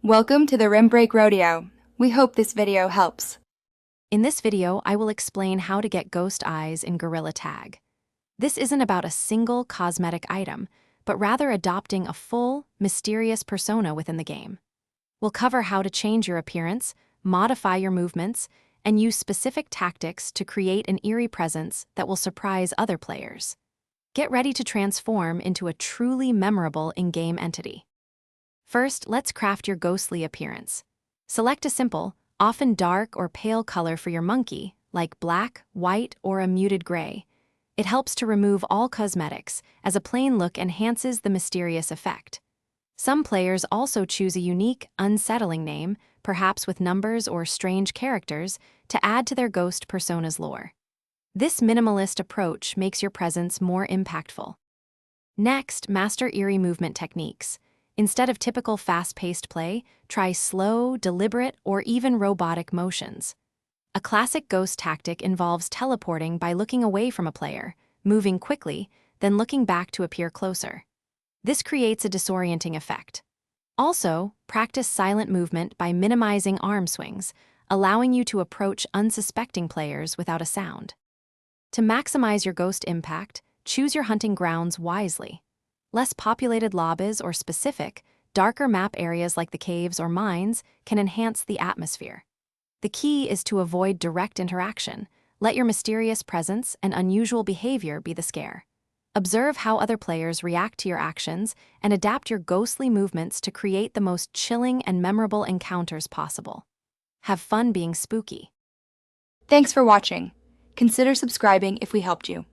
Welcome to the Rim Break Rodeo. We hope this video helps. In this video, I will explain how to get ghost eyes in Gorilla Tag. This isn't about a single cosmetic item, but rather adopting a full, mysterious persona within the game. We'll cover how to change your appearance, modify your movements, and use specific tactics to create an eerie presence that will surprise other players. Get ready to transform into a truly memorable in-game entity. First, let's craft your ghostly appearance. Select a simple, often dark or pale color for your monkey, like black, white, or a muted gray. It helps to remove all cosmetics, as a plain look enhances the mysterious effect. Some players also choose a unique, unsettling name, perhaps with numbers or strange characters, to add to their ghost persona's lore. This minimalist approach makes your presence more impactful. Next, master eerie movement techniques. Instead of typical fast-paced play, try slow, deliberate, or even robotic motions. A classic ghost tactic involves teleporting by looking away from a player, moving quickly, then looking back to appear closer. This creates a disorienting effect. Also, practice silent movement by minimizing arm swings, allowing you to approach unsuspecting players without a sound. To maximize your ghost impact, choose your hunting grounds wisely. Less populated lobbies or specific, darker map areas like the caves or mines can enhance the atmosphere. The key is to avoid direct interaction. Let your mysterious presence and unusual behavior be the scare. Observe how other players react to your actions and adapt your ghostly movements to create the most chilling and memorable encounters possible. Have fun being spooky. Thanks for watching. Consider subscribing if we helped you.